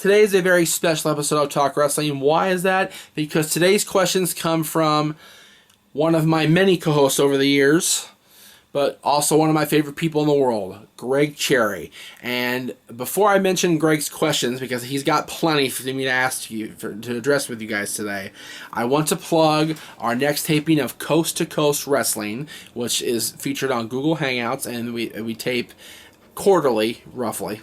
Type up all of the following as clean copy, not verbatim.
Today is a very special episode of Talk Wrestling. Why is that? Because today's questions come from one of my many co-hosts over the years, but also one of my favorite people in the world, Greg Cherry. And before I mention Greg's questions, because he's got plenty for me to ask you, to address with you guys today, I want to plug our next taping of Coast to Coast Wrestling, which is featured on Google Hangouts, and we tape quarterly, roughly.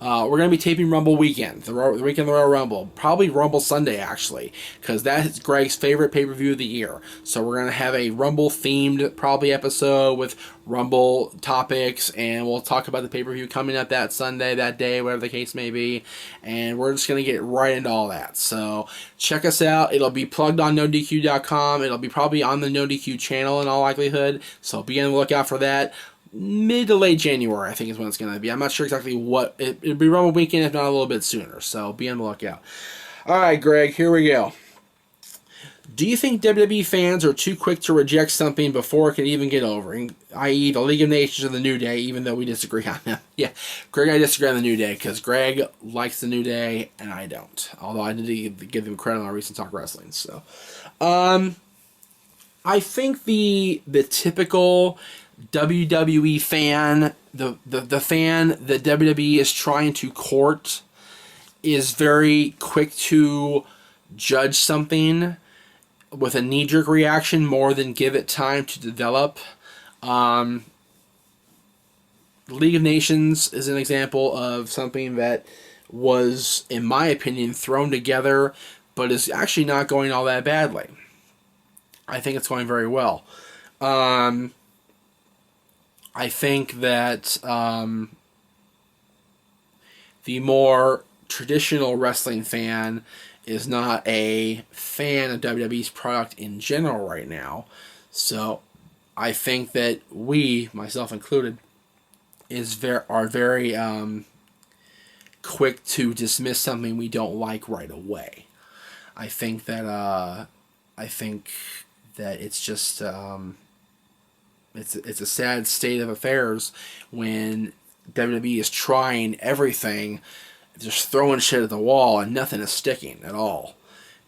We're going to be taping Rumble weekend, the weekend of the Royal Rumble. Probably Rumble Sunday, actually, because that's Greg's favorite pay-per-view of the year. So we're going to have a Rumble-themed, probably, episode with Rumble topics, and we'll talk about the pay-per-view coming up that Sunday, that day, whatever the case may be. And we're just going to get right into all that. So check us out. It'll be plugged on NoDQ.com. It'll be probably on the NoDQ channel in all likelihood. So be on the lookout for that. Mid to late January, I think, is when it's going to be. I'm not sure exactly what. It'll be Rumble weekend, if not a little bit sooner. So be on the lookout. All right, Greg, here we go. Do you think WWE fans are too quick to reject something before it can even get over, i.e. the League of Nations or the New Day, even though we disagree on them? Yeah, Greg, I disagree on the New Day, because Greg likes the New Day, and I don't. Although I did give them credit on our recent Talk Wrestling. So, I think the typical WWE fan, the fan that WWE is trying to court, is very quick to judge something with a knee-jerk reaction more than give it time to develop. League of Nations is an example of something that was, in my opinion, thrown together, but is actually not going all that badly. I think it's going very well. I think that the more traditional wrestling fan is not a fan of WWE's product in general right now. So I think that we, myself included, are very quick to dismiss something we don't like right away. I think that it's just it's a sad state of affairs when WWE is trying everything, just throwing shit at the wall, and nothing is sticking at all.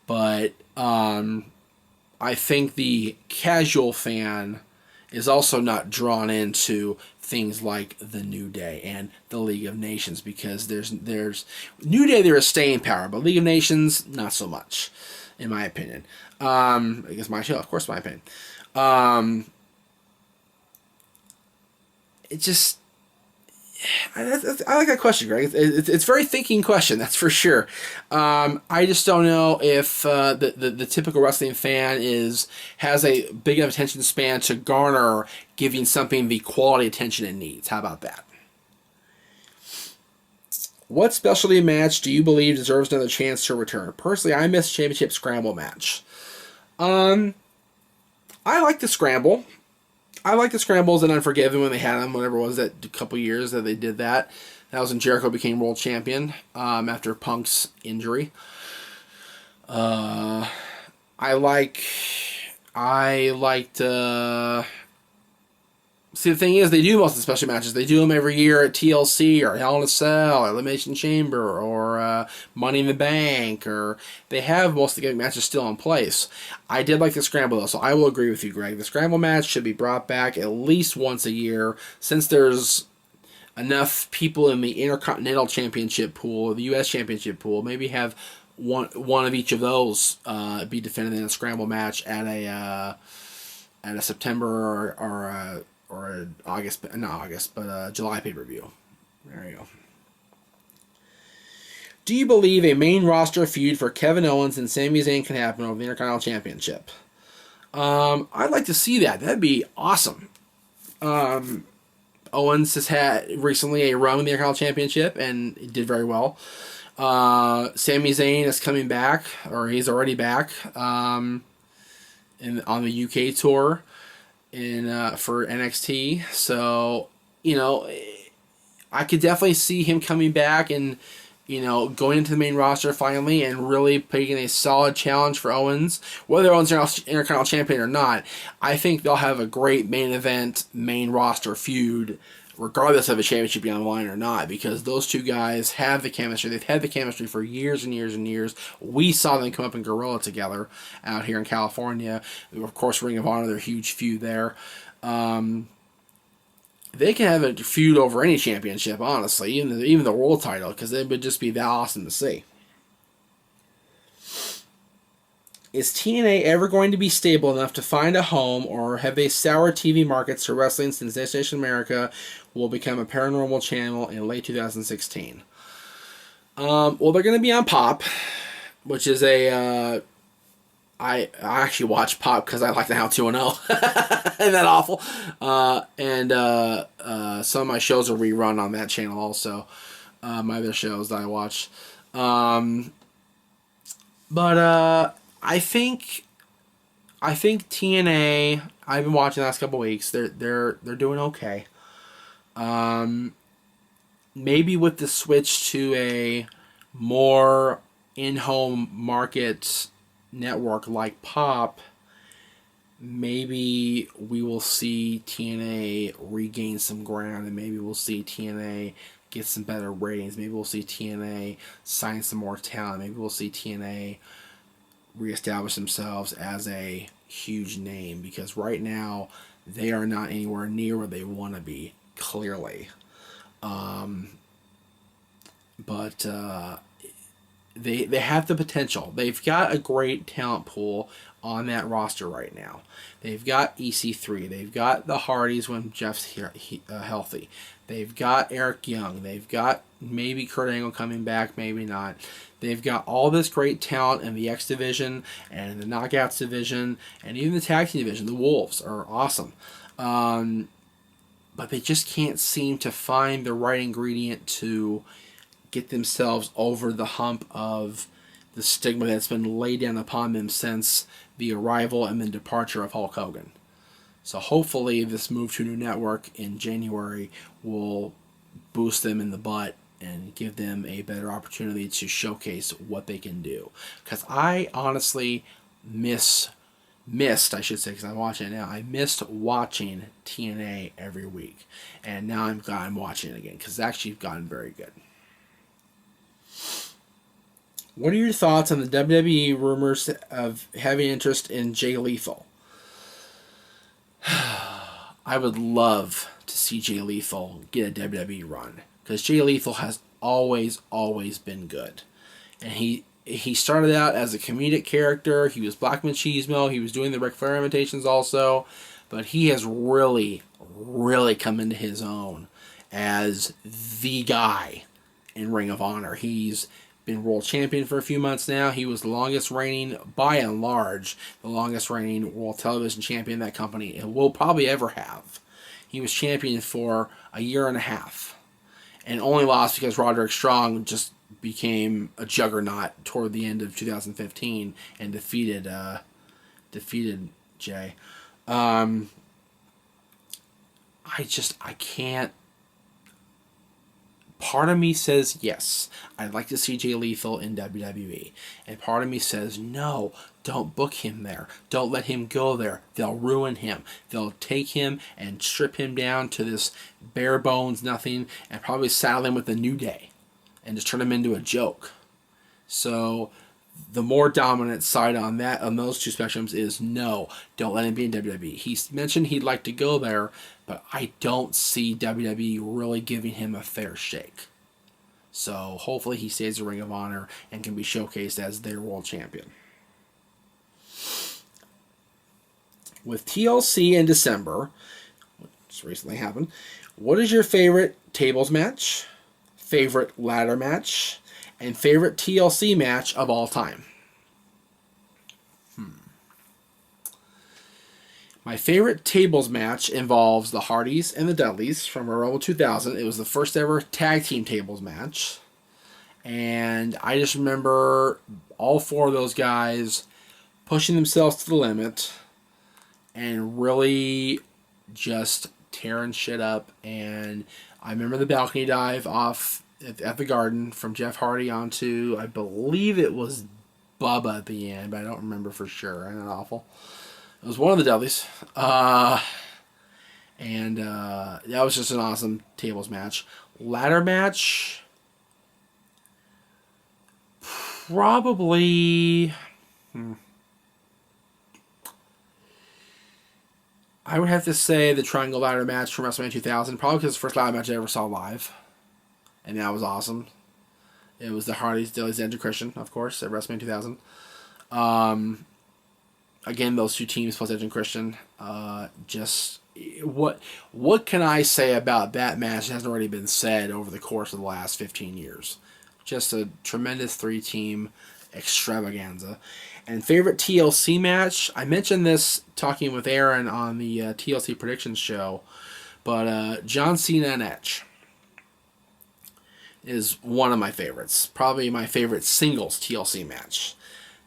But I think the casual fan is also not drawn into things like the New Day and the League of Nations, because there's New Day, there is staying power, but League of Nations, not so much, in my opinion. I guess my show, of course, my opinion. It just, I like that question, Greg. It's a very thinking question, that's for sure. I just don't know if the typical wrestling fan has a big enough attention span to garner giving something the quality attention it needs. How about that? What specialty match do you believe deserves another chance to return? Personally, I miss Championship Scramble match. I like the Scramble. I like the Scrambles and Unforgiven when they had them, whenever it was that a couple years that they did that. That was when Jericho became world champion after Punk's injury. I liked. See, the thing is, they do most of the special matches. They do them every year at TLC or Hell in a Cell or Elimination Chamber or Money in the Bank, or they have most of the gimmick matches still in place. I did like the Scramble, though, so I will agree with you, Greg. The Scramble match should be brought back at least once a year, since there's enough people in the Intercontinental Championship pool or the U.S. Championship pool. Maybe have one of each of those be defended in a Scramble match at a September or July pay-per-view. There you go. Do you believe a main roster feud for Kevin Owens and Sami Zayn can happen over the Intercontinental Championship? I'd like to see that. That'd be awesome. Owens has had recently a run with the Intercontinental Championship and it did very well. Sami Zayn is coming back, or he's already back, on the UK tour for NXT. So, I could definitely see him coming back and, going into the main roster finally and really putting a solid challenge for Owens. Whether Owens is Intercontinental Champion or not, I think they'll have a great main event, main roster feud regardless of a championship being on the line or not, because those two guys have the chemistry. They've had the chemistry for years and years and years. We saw them come up in Gorilla together out here in California. Of course, Ring of Honor, they're a huge feud there. They can have a feud over any championship, honestly, even the world title, because it would just be that awesome to see. Is TNA ever going to be stable enough to find a home, or have they soured TV markets to wrestling since Destination America will become a paranormal channel in late 2016? Well, they're going to be on Pop, which is a... I actually watch Pop because I like the How 2-0. Isn't that awful? Some of my shows are rerun on that channel also. My other shows that I watch. I think TNA, I've been watching the last couple weeks. They're doing okay. Maybe with the switch to a more in-home market network like Pop, maybe we will see TNA regain some ground, and maybe we'll see TNA get some better ratings. Maybe we'll see TNA sign some more talent. Maybe we'll see TNA reestablish themselves as a huge name, because right now they are not anywhere near where they want to be, clearly. They have the potential. They've got a great talent pool on that roster right now. They've got EC3. They've got the Hardys when Jeff's healthy. They've got Eric Young. They've got maybe Kurt Angle coming back, maybe not. They've got all this great talent in the X division and the Knockouts division and even the tag team division. The Wolves are awesome. But they just can't seem to find the right ingredient to get themselves over the hump of the stigma that's been laid down upon them since the arrival and the departure of Hulk Hogan. So hopefully this move to a new network in January will boost them in the butt and give them a better opportunity to showcase what they can do. Because I honestly missed, I should say, because I'm watching it now. I missed watching TNA every week. And now I'm glad I'm watching it again, because it's actually gotten very good. What are your thoughts on the WWE rumors of heavy interest in Jay Lethal? I would love to see Jay Lethal get a WWE run, because Jay Lethal has always been good. And he started out as a comedic character. He was Black Machismo. He was doing the Ric Flair imitations also. But he has really come into his own as the guy in Ring of Honor. He's been world champion for a few months now. He was the longest reigning, by and large, the longest reigning world television champion that company will probably ever have. He was champion for a year and a half, and only lost because Roderick Strong just became a juggernaut toward the end of 2015 and defeated Jay. I can't. Part of me says yes, I'd like to see Jay Lethal in WWE. And part of me says no, don't book him there. Don't let him go there. They'll ruin him. They'll take him and strip him down to this bare bones nothing and probably saddle him with a New Day and just turn him into a joke. So the more dominant side on those two spectrums is no, don't let him be in WWE. He's mentioned he'd like to go there, but I don't see WWE really giving him a fair shake. So hopefully he stays in Ring of Honor and can be showcased as their world champion. With TLC in December, which recently happened, what is your favorite tables match, favorite ladder match, and favorite TLC match of all time? My favorite tables match involves the Hardys and the Dudleys from Rumble 2000. It was the first ever tag team tables match. And I just remember all four of those guys pushing themselves to the limit and really just tearing shit up. And I remember the balcony dive off at the Garden from Jeff Hardy onto, I believe it was Bubba at the end, but I don't remember for sure. Isn't that awful? It was one of the Dudleys. And that was just an awesome tables match. Ladder match, probably. I would have to say the Triangle Ladder match from WrestleMania 2000, probably because it's the first ladder match I ever saw live. And that was awesome. It was the Hardys, Dudleys, and Christian, of course, at WrestleMania 2000. Again, those two teams plus Edge and Christian. Just what can I say about that match that hasn't already been said over the course of the last 15 years? Just a tremendous three-team extravaganza. And favorite TLC match? I mentioned this talking with Aaron on the TLC Predictions show, but John Cena and Edge is one of my favorites. Probably my favorite singles TLC match.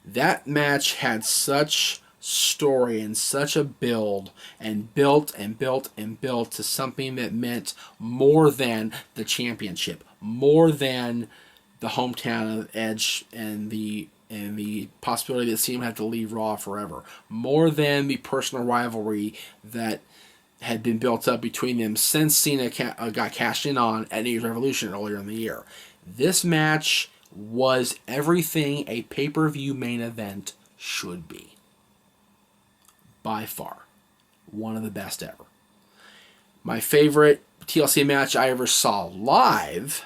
That match had such story and such a build, and built and built and built to something that meant more than the championship, more than the hometown of Edge and the possibility that Cena would have to leave Raw forever, more than the personal rivalry that had been built up between them since Cena got cashed in on at New Year's Revolution earlier in the year. This match was everything a pay-per-view main event should be. By far. One of the best ever. My favorite TLC match I ever saw live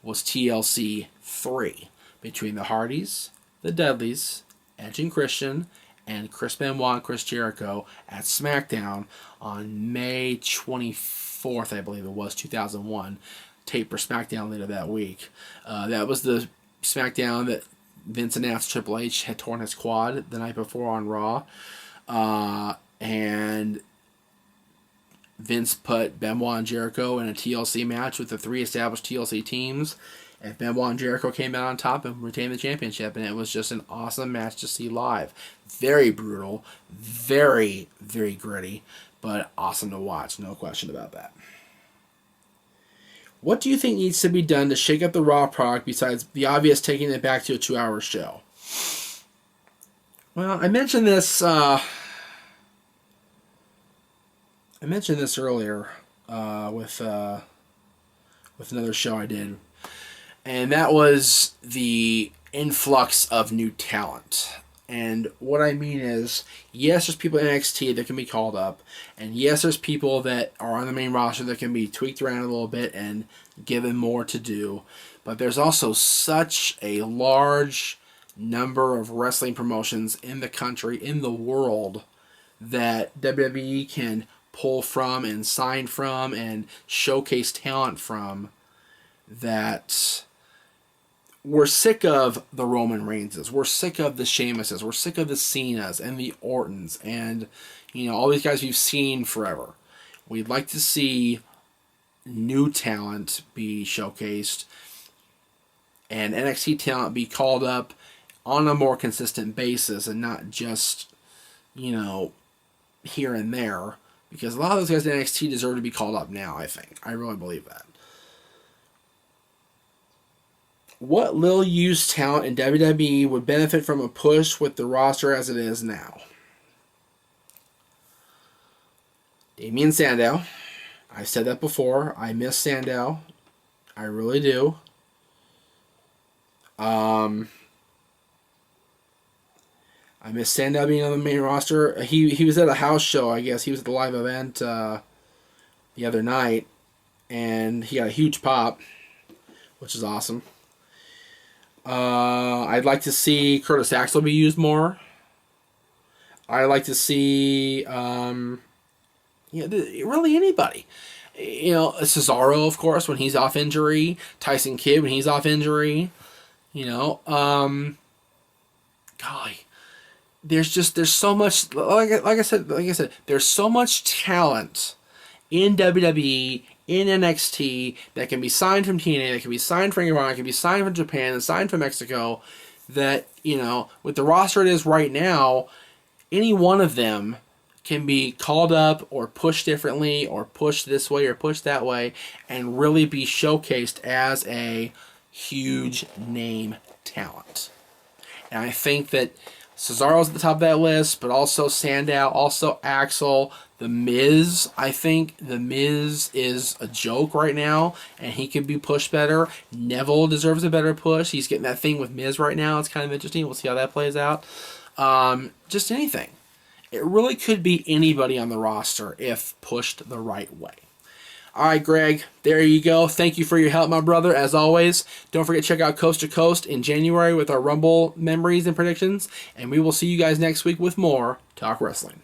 was TLC 3 between the Hardys, the Dudleys, Edge and Christian, and Chris Benoit and Chris Jericho at SmackDown on May 24th, I believe it was, 2001. Tape for SmackDown later that week. That was the SmackDown that Vince announced Triple H had torn his quad the night before on Raw. And Vince put Benoit and Jericho in a TLC match with the three established TLC teams. And Benoit and Jericho came out on top and retained the championship. And it was just an awesome match to see live. Very brutal. Very, very gritty. But awesome to watch. No question about that. What do you think needs to be done to shake up the Raw product besides the obvious taking it back to a 2-hour show? Well, I mentioned this earlier with another show I did, and that was the influx of new talent. And what I mean is, yes, there's people in NXT that can be called up, and yes, there's people that are on the main roster that can be tweaked around a little bit and given more to do, but there's also such a large number of wrestling promotions in the country, in the world, that WWE can pull from and sign from and showcase talent from, that we're sick of the Roman Reigns, we're sick of the Sheamuses, we're sick of the Cenas and the Ortons and, all these guys we've seen forever. We'd like to see new talent be showcased and NXT talent be called up on a more consistent basis and not just, here and there. Because a lot of those guys in NXT deserve to be called up now, I think. I really believe that. What little used talent in WWE would benefit from a push with the roster as it is now? Damian Sandow. I've said that before. I miss Sandow. I really do. I miss Sandow being on the main roster. He was at a house show, I guess. He was at the live event the other night, and he got a huge pop, which is awesome. I'd like to see Curtis Axel be used more. I'd like to see really anybody. Cesaro, of course, when he's off injury. Tyson Kidd when he's off injury. Golly. There's so much, like I said, there's so much talent in WWE, in NXT, that can be signed from TNA, that can be signed from Ring of Honor, that can be signed from Japan, and signed from Mexico, that, with the roster it is right now, any one of them can be called up or pushed differently or pushed this way or pushed that way and really be showcased as a huge name talent. And I think that Cesaro's at the top of that list, but also Sandow, also Axel, The Miz. I think The Miz is a joke right now, and he could be pushed better. Neville deserves a better push. He's getting that thing with Miz right now. It's kind of interesting. We'll see how that plays out. Just anything. It really could be anybody on the roster if pushed the right way. All right, Greg, there you go. Thank you for your help, my brother, as always. Don't forget to check out Coast to Coast in January with our Rumble memories and predictions, and we will see you guys next week with more Talk Wrestling.